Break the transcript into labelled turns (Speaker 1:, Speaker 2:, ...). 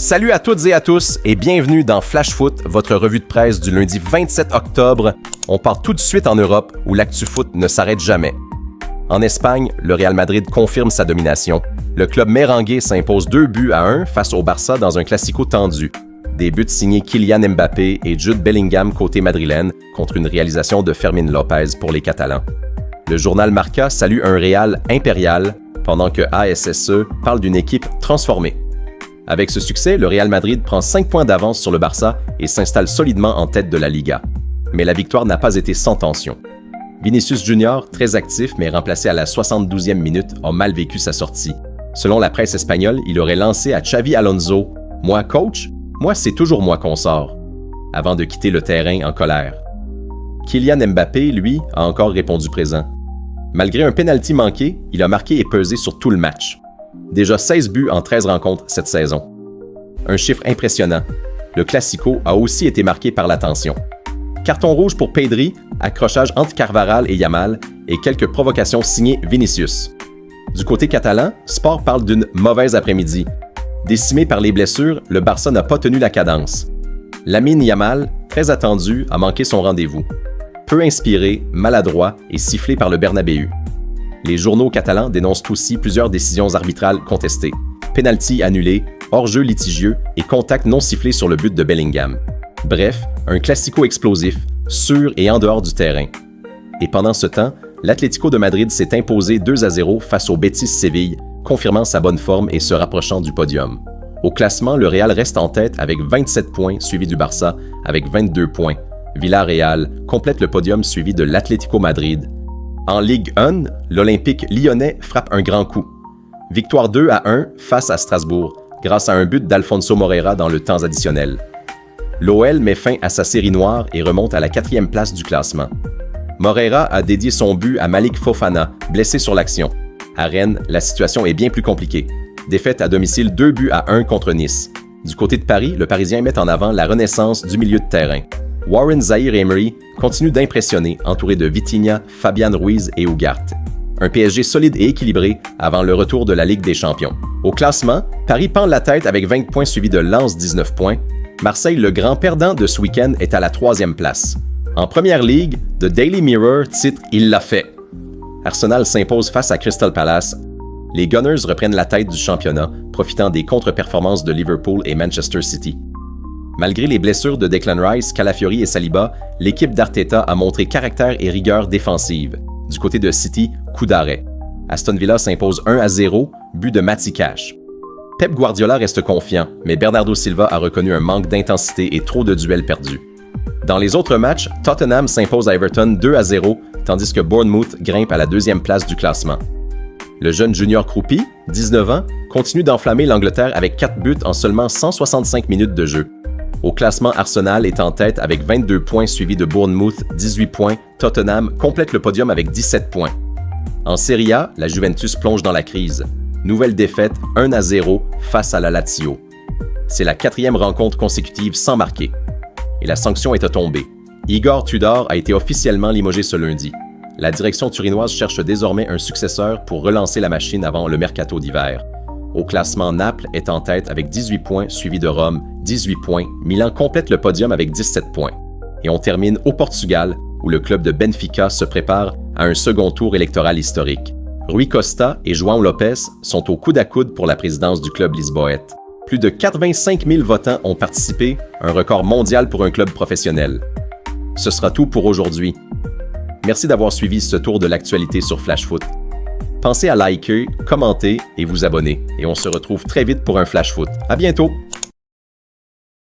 Speaker 1: Salut à toutes et à tous et bienvenue dans Flash Foot, votre revue de presse du lundi 27 octobre. On part tout de suite en Europe où l'actu foot ne s'arrête jamais. En Espagne, le Real Madrid confirme sa domination. Le club merengue s'impose 2-1 face au Barça dans un classico tendu. Des buts signés Kylian Mbappé et Jude Bellingham côté madrilène contre une réalisation de Fermín López pour les Catalans. Le journal Marca salue un Real impérial pendant que ASSE parle d'une équipe transformée. Avec ce succès, le Real Madrid prend 5 points d'avance sur le Barça et s'installe solidement en tête de la Liga. Mais la victoire n'a pas été sans tension. Vinicius Junior, très actif mais remplacé à la 72e minute, a mal vécu sa sortie. Selon la presse espagnole, il aurait lancé à Xavi Alonso « Moi, coach? Moi, c'est toujours moi qu'on sort », avant de quitter le terrain en colère. Kylian Mbappé, lui, a encore répondu présent. Malgré un pénalty manqué, il a marqué et pesé sur tout le match. Déjà 16 buts en 13 rencontres cette saison. Un chiffre impressionnant. Le Classico a aussi été marqué par la tension. Carton rouge pour Pedri, accrochage entre Carvajal et Yamal et quelques provocations signées Vinicius. Du côté catalan, Sport parle d'une mauvaise après-midi. Décimé par les blessures, le Barça n'a pas tenu la cadence. Lamine Yamal, très attendu, a manqué son rendez-vous. Peu inspiré, maladroit et sifflé par le Bernabéu. Les journaux catalans dénoncent aussi plusieurs décisions arbitrales contestées. Pénalty annulé, hors-jeu litigieux et contact non sifflé sur le but de Bellingham. Bref, un classico explosif, sûr et en dehors du terrain. Et pendant ce temps, l'Atlético de Madrid s'est imposé 2-0 face au Betis Séville, confirmant sa bonne forme et se rapprochant du podium. Au classement, le Real reste en tête avec 27 points, suivi du Barça avec 22 points. Villarreal complète le podium suivi de l'Atlético Madrid. En Ligue 1, l'Olympique lyonnais frappe un grand coup. Victoire 2-1 face à Strasbourg, grâce à un but d'Alfonso Moreira dans le temps additionnel. L'OL met fin à sa série noire et remonte à la 4e place du classement. Moreira a dédié son but à Malik Fofana, blessé sur l'action. À Rennes, la situation est bien plus compliquée. Défaite à domicile 2-1 contre Nice. Du côté de Paris, le Parisien met en avant la renaissance du milieu de terrain. Warren Zaïre-Emery continue d'impressionner, entouré de Vitinha, Fabian Ruiz et Ugarte. Un PSG solide et équilibré avant le retour de la Ligue des Champions. Au classement, Paris pend la tête avec 20 points suivi de Lens 19 points. Marseille, le grand perdant de ce week-end, est à la 3e place. En Première Ligue, The Daily Mirror titre « Il l'a fait ». Arsenal s'impose face à Crystal Palace. Les Gunners reprennent la tête du championnat, profitant des contre-performances de Liverpool et Manchester City. Malgré les blessures de Declan Rice, Calafiori et Saliba, l'équipe d'Arteta a montré caractère et rigueur défensive. Du côté de City, coup d'arrêt. Aston Villa s'impose 1-0, but de Matty Cash. Pep Guardiola reste confiant, mais Bernardo Silva a reconnu un manque d'intensité et trop de duels perdus. Dans les autres matchs, Tottenham s'impose à Everton 2-0, tandis que Bournemouth grimpe à la 2e place du classement. Le jeune Junior Kroupi, 19 ans, continue d'enflammer l'Angleterre avec 4 buts en seulement 165 minutes de jeu. Au classement, Arsenal est en tête avec 22 points suivi de Bournemouth, 18 points. Tottenham complète le podium avec 17 points. En Serie A, la Juventus plonge dans la crise. Nouvelle défaite 1-0 face à la Lazio. C'est la 4e rencontre consécutive sans marquer. Et la sanction est tombée. Igor Tudor a été officiellement limogé ce lundi. La direction turinoise cherche désormais un successeur pour relancer la machine avant le mercato d'hiver. Au classement, Naples est en tête avec 18 points, suivi de Rome, 18 points. Milan complète le podium avec 17 points. Et on termine au Portugal, où le club de Benfica se prépare à un second tour électoral historique. Rui Costa et João Lopes sont au coude à coude pour la présidence du club lisboète. Plus de 85 000 votants ont participé, un record mondial pour un club professionnel. Ce sera tout pour aujourd'hui. Merci d'avoir suivi ce tour de l'actualité sur Flash Foot. Pensez à liker, commenter et vous abonner. Et on se retrouve très vite pour un Flash Foot. À bientôt!